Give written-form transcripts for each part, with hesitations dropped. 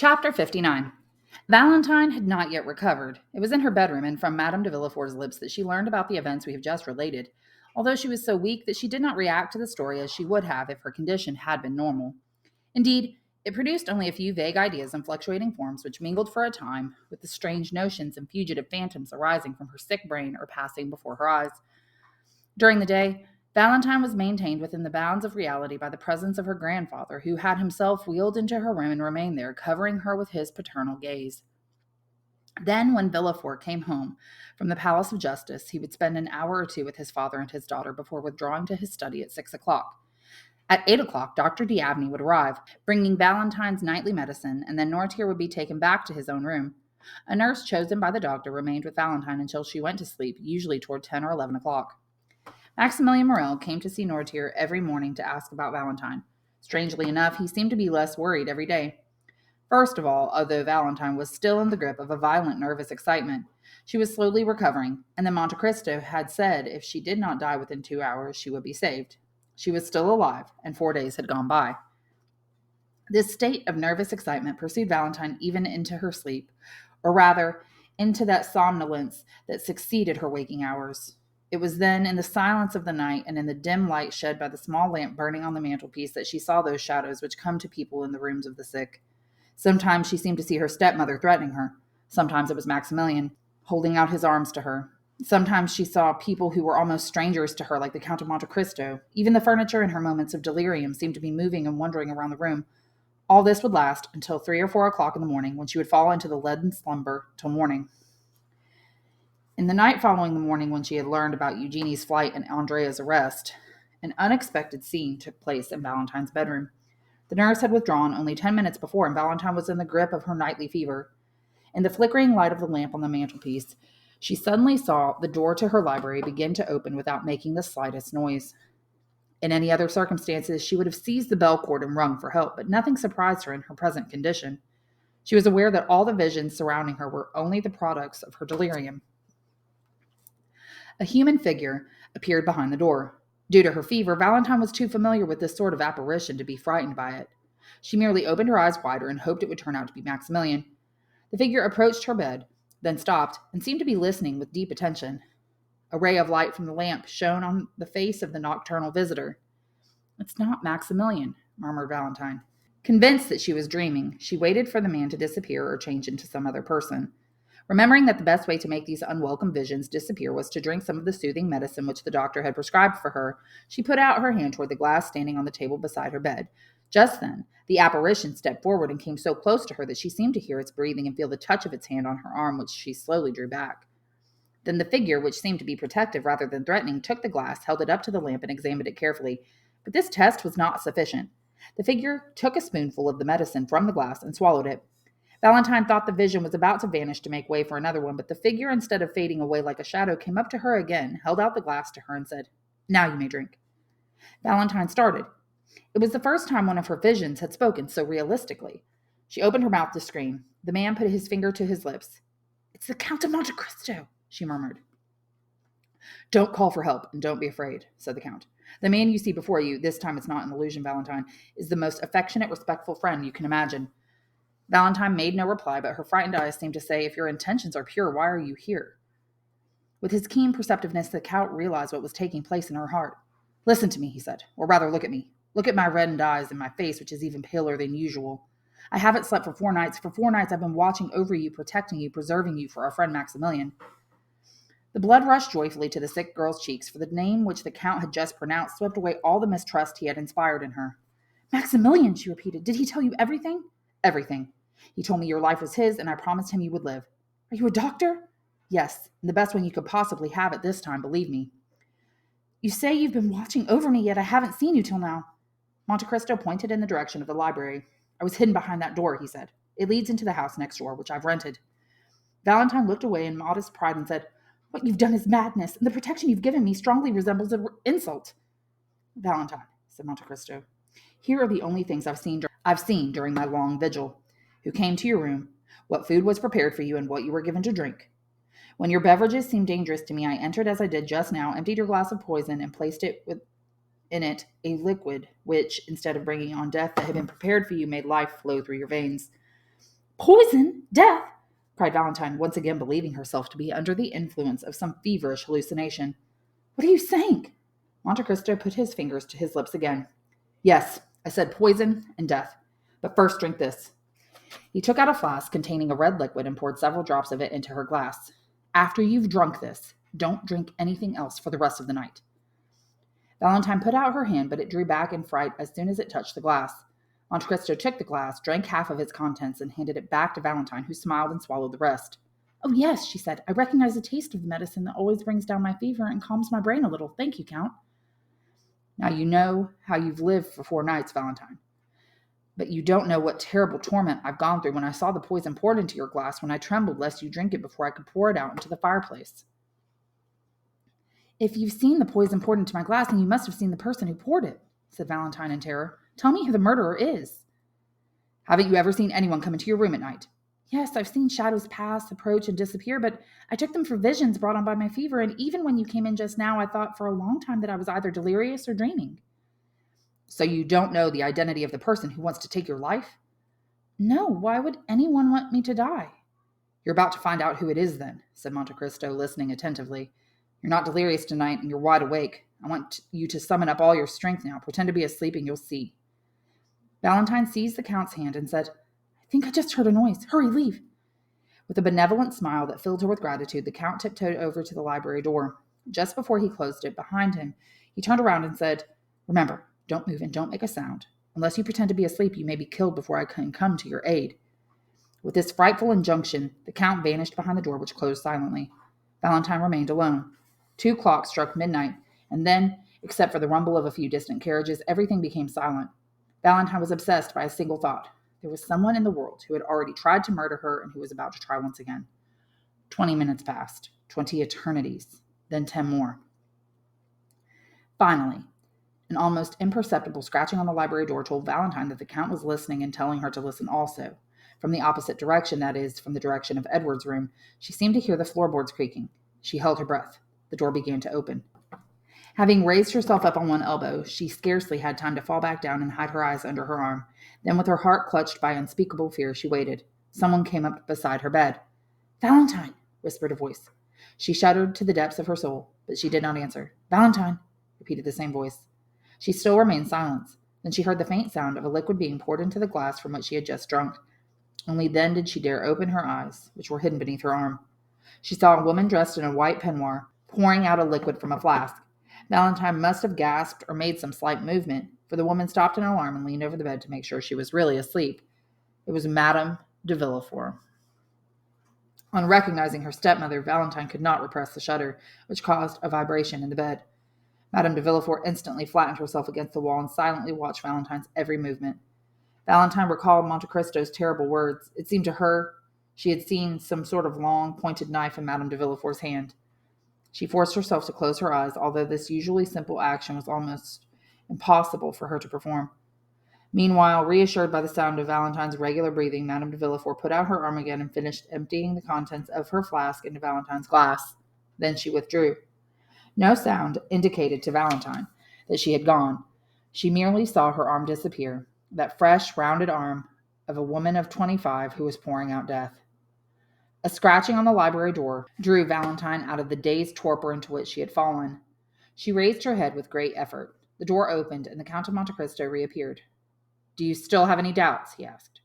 Chapter 59. Valentine had not yet recovered. It was in her bedroom and from Madame de Villefort's lips that she learned about the events we have just related, although she was so weak that she did not react to the story as she would have if her condition had been normal. Indeed, it produced only a few vague ideas in fluctuating forms which mingled for a time with the strange notions and fugitive phantoms arising from her sick brain or passing before her eyes. During the day, Valentine was maintained within the bounds of reality by the presence of her grandfather, who had himself wheeled into her room and remained there, covering her with his paternal gaze. Then, when Villefort came home from the Palace of Justice, he would spend an hour or two with his father and his daughter before withdrawing to his study at 6 o'clock. At 8 o'clock, Dr. D'Aveney would arrive, bringing Valentine's nightly medicine, and then Noirtier would be taken back to his own room. A nurse chosen by the doctor remained with Valentine until she went to sleep, usually toward 10 or 11 o'clock. Maximilian Morel came to see Noirtier every morning to ask about Valentine. Strangely enough, he seemed to be less worried every day. First of all, although Valentine was still in the grip of a violent nervous excitement, she was slowly recovering, and then Monte Cristo had said if she did not die within 2 hours, she would be saved. She was still alive, and 4 days had gone by. This state of nervous excitement pursued Valentine even into her sleep, or rather, into that somnolence that succeeded her waking hours. It was then, in the silence of the night and in the dim light shed by the small lamp burning on the mantelpiece, that she saw those shadows which come to people in the rooms of the sick. Sometimes she seemed to see her stepmother threatening her. Sometimes it was Maximilian, holding out his arms to her. Sometimes she saw people who were almost strangers to her, like the Count of Monte Cristo. Even the furniture in her moments of delirium seemed to be moving and wandering around the room. All this would last until 3 or 4 o'clock in the morning, when she would fall into the leaden slumber till morning. In the night following the morning when she had learned about Eugenie's flight and Andrea's arrest, an unexpected scene took place in Valentine's bedroom. The nurse had withdrawn only 10 minutes before, and Valentine was in the grip of her nightly fever. In the flickering light of the lamp on the mantelpiece, she suddenly saw the door to her library begin to open without making the slightest noise. In any other circumstances, she would have seized the bell cord and rung for help, but nothing surprised her in her present condition. She was aware that all the visions surrounding her were only the products of her delirium. A human figure appeared behind the door. Due to her fever, Valentine was too familiar with this sort of apparition to be frightened by it. She merely opened her eyes wider and hoped it would turn out to be Maximilian. The figure approached her bed, then stopped, and seemed to be listening with deep attention. A ray of light from the lamp shone on the face of the nocturnal visitor. "It's not Maximilian," murmured Valentine. Convinced that she was dreaming, she waited for the man to disappear or change into some other person. Remembering that the best way to make these unwelcome visions disappear was to drink some of the soothing medicine which the doctor had prescribed for her, she put out her hand toward the glass standing on the table beside her bed. Just then, the apparition stepped forward and came so close to her that she seemed to hear its breathing and feel the touch of its hand on her arm, which she slowly drew back. Then the figure, which seemed to be protective rather than threatening, took the glass, held it up to the lamp, and examined it carefully. But this test was not sufficient. The figure took a spoonful of the medicine from the glass and swallowed it. Valentine thought the vision was about to vanish to make way for another one, but the figure, instead of fading away like a shadow, came up to her again, held out the glass to her, and said, "Now you may drink." Valentine started. It was the first time one of her visions had spoken so realistically. She opened her mouth to scream. The man put his finger to his lips. "It's the Count of Monte Cristo," she murmured. "Don't call for help, and don't be afraid," said the Count. "The man you see before you, this time it's not an illusion, Valentine, is the most affectionate, respectful friend you can imagine." Valentine made no reply, but her frightened eyes seemed to say, "If your intentions are pure, why are you here?" With his keen perceptiveness, the Count realized what was taking place in her heart. "Listen to me," he said, "or rather look at me. Look at my reddened eyes and my face, which is even paler than usual. I haven't slept for 4 nights. For 4 nights I've been watching over you, protecting you, preserving you for our friend Maximilian." The blood rushed joyfully to the sick girl's cheeks, for the name which the Count had just pronounced swept away all the mistrust he had inspired in her. "Maximilian," she repeated. "Did he tell you everything?" "Everything. He told me your life was his, and I promised him you would live." "Are you a doctor?" "Yes, and the best one you could possibly have at this time, believe me." "You say you've been watching over me, yet I haven't seen you till now." Monte Cristo pointed in the direction of the library. "I was hidden behind that door," he said. "It leads into the house next door, which I've rented." Valentine looked away in modest pride and said, "What you've done is madness, and the protection you've given me strongly resembles an insult." "Valentine," said Monte Cristo, "here are the only things I've seen during my long vigil. Who came to your room, what food was prepared for you, and what you were given to drink. When your beverages seemed dangerous to me, I entered as I did just now, emptied your glass of poison, and placed in it a liquid which, instead of bringing on death that had been prepared for you, made life flow through your veins. Poison? Death? Cried Valentine, once again believing herself to be under the influence of some feverish hallucination. What are you saying? Monte Cristo put his fingers to his lips again. Yes, I said poison and death. But first drink this. He took out a flask containing a red liquid and poured several drops of it into her glass. After you've drunk this, don't drink anything else for the rest of the night. Valentine put out her hand, but it drew back in fright as soon as it touched the glass. Monte Cristo took the glass, drank half of its contents, and handed it back to Valentine, who smiled and swallowed the rest. Oh, yes, she said. I recognize the taste of the medicine that always brings down my fever and calms my brain a little. Thank you, Count. Now you know how you've lived for 4 nights, Valentine. But you don't know what terrible torment I've gone through when I saw the poison poured into your glass, when I trembled lest you drink it before I could pour it out into the fireplace. If you've seen the poison poured into my glass, then you must have seen the person who poured it, said Valentine in terror. Tell me who the murderer is. Haven't you ever seen anyone come into your room at night? Yes, I've seen shadows pass, approach, and disappear, but I took them for visions brought on by my fever, and even when you came in just now, I thought for a long time that I was either delirious or dreaming. So you don't know the identity of the person who wants to take your life? No, why would anyone want me to die? You're about to find out who it is then, said Monte Cristo, listening attentively. You're not delirious tonight, and you're wide awake. I want you to summon up all your strength now. Pretend to be asleep, and you'll see. Valentine seized the Count's hand and said, I think I just heard a noise. Hurry, leave. With a benevolent smile that filled her with gratitude, the Count tiptoed over to the library door. Just before he closed it behind him, he turned around and said, Remember, don't move and don't make a sound. Unless you pretend to be asleep, you may be killed before I can come to your aid. With this frightful injunction, the Count vanished behind the door, which closed silently. Valentine remained alone. 2 clocks struck midnight, and then, except for the rumble of a few distant carriages, everything became silent. Valentine was obsessed by a single thought. There was someone in the world who had already tried to murder her and who was about to try once again. 20 minutes passed, 20 eternities, then 10 more. Finally, an almost imperceptible scratching on the library door told Valentine that the Count was listening and telling her to listen also. From the opposite direction, that is, from the direction of Edward's room, she seemed to hear the floorboards creaking. She held her breath. The door began to open. Having raised herself up on one elbow, she scarcely had time to fall back down and hide her eyes under her arm. Then, with her heart clutched by unspeakable fear, she waited. Someone came up beside her bed. Valentine, whispered a voice. She shuddered to the depths of her soul, but she did not answer. Valentine, repeated the same voice. She still remained silent. Then she heard the faint sound of a liquid being poured into the glass from which she had just drunk. Only then did she dare open her eyes, which were hidden beneath her arm. She saw a woman dressed in a white peignoir, pouring out a liquid from a flask. Valentine must have gasped or made some slight movement, for the woman stopped in alarm and leaned over the bed to make sure she was really asleep. It was Madame de Villefort. On recognizing her stepmother, Valentine could not repress the shudder, which caused a vibration in the bed. Madame de Villefort instantly flattened herself against the wall and silently watched Valentine's every movement. Valentine recalled Monte Cristo's terrible words. It seemed to her she had seen some sort of long, pointed knife in Madame de Villefort's hand. She forced herself to close her eyes, although this usually simple action was almost impossible for her to perform. Meanwhile, reassured by the sound of Valentine's regular breathing, Madame de Villefort put out her arm again and finished emptying the contents of her flask into Valentine's glass. Then she withdrew. No sound indicated to Valentine that she had gone. She merely saw her arm disappear, that fresh, rounded arm of a woman of 25 who was pouring out death. A scratching on the library door drew Valentine out of the dazed torpor into which she had fallen. She raised her head with great effort. The door opened, and the Count of Monte Cristo reappeared. Do you still have any doubts? He asked.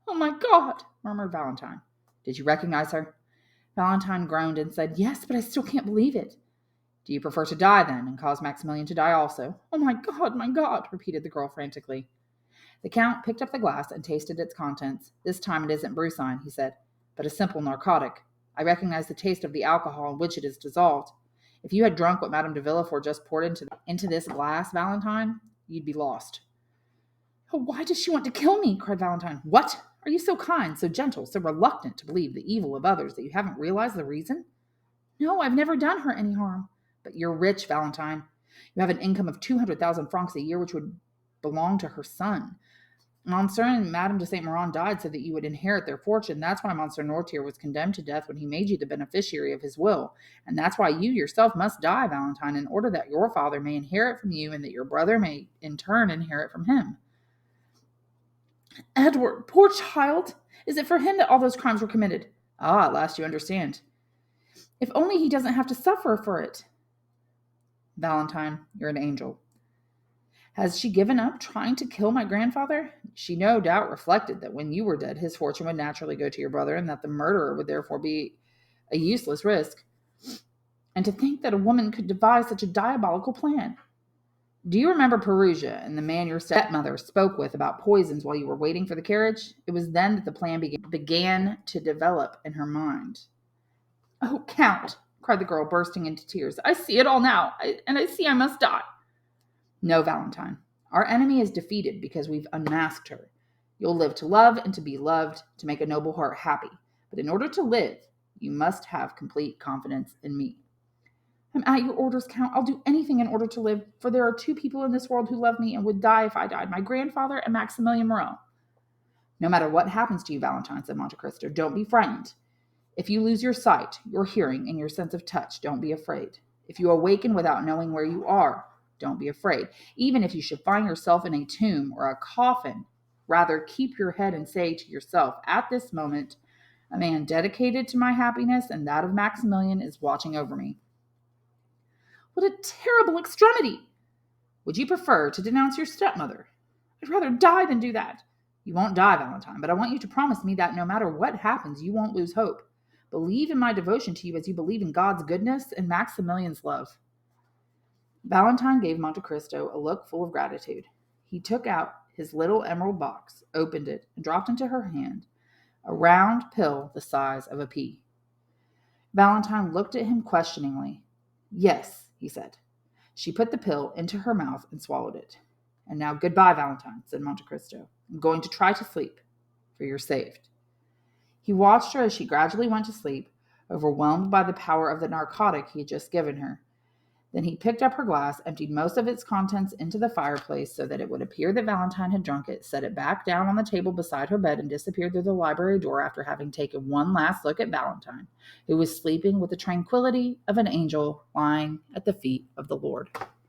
Oh, my God, murmured Valentine. Did you recognize her? Valentine groaned and said, Yes, but I still can't believe it. Do you prefer to die, then, and cause Maximilian to die also? Oh, my God, repeated the girl frantically. The Count picked up the glass and tasted its contents. This time it isn't brucine, he said, but a simple narcotic. I recognize the taste of the alcohol in which it is dissolved. If you had drunk what Madame de Villefort just poured into this glass, Valentine, you'd be lost. Oh, why does she want to kill me? Cried Valentine. What? Are you so kind, so gentle, so reluctant to believe the evil of others that you haven't realized the reason? No, I've never done her any harm. But you're rich, Valentine. You have an income of 200,000 francs a year, which would belong to her son. Monsieur and Madame de Saint Méran died so that you would inherit their fortune. That's why Monsieur Noirtier was condemned to death when he made you the beneficiary of his will. And that's why you yourself must die, Valentine, in order that your father may inherit from you and that your brother may in turn inherit from him. Edward, poor child! Is it for him that all those crimes were committed? Ah, at last you understand. If only he doesn't have to suffer for it. Valentine, you're an angel. Has she given up trying to kill my grandfather? She no doubt reflected that when you were dead, his fortune would naturally go to your brother, and that the murderer would therefore be a useless risk. And to think that a woman could devise such a diabolical plan. Do you remember Perugia and the man your stepmother spoke with about poisons while you were waiting for the carriage? It was then that the plan began to develop in her mind. Oh, Count, cried the girl, bursting into tears. I see it all now, and I see I must die. No, Valentine. Our enemy is defeated because we've unmasked her. You'll live to love and to be loved, to make a noble heart happy. But in order to live, you must have complete confidence in me. I'm at your orders, Count. I'll do anything in order to live, for there are two people in this world who love me and would die if I died, my grandfather and Maximilian Morel. No matter what happens to you, Valentine, said Monte Cristo, don't be frightened. If you lose your sight, your hearing, and your sense of touch, don't be afraid. If you awaken without knowing where you are, don't be afraid. Even if you should find yourself in a tomb or a coffin, rather keep your head and say to yourself, at this moment, a man dedicated to my happiness and that of Maximilian is watching over me. What a terrible extremity! Would you prefer to denounce your stepmother? I'd rather die than do that. You won't die, Valentine, but I want you to promise me that no matter what happens, you won't lose hope. Believe in my devotion to you as you believe in God's goodness and Maximilian's love. Valentine gave Monte Cristo a look full of gratitude. He took out his little emerald box, opened it, and dropped into her hand a round pill the size of a pea. Valentine looked at him questioningly. Yes, he said. She put the pill into her mouth and swallowed it. And now goodbye, Valentine, said Monte Cristo. I'm going to try to sleep, for you're saved. He watched her as she gradually went to sleep, overwhelmed by the power of the narcotic he had just given her. Then he picked up her glass, emptied most of its contents into the fireplace so that it would appear that Valentine had drunk it, set it back down on the table beside her bed, and disappeared through the library door after having taken one last look at Valentine, who was sleeping with the tranquility of an angel lying at the feet of the Lord.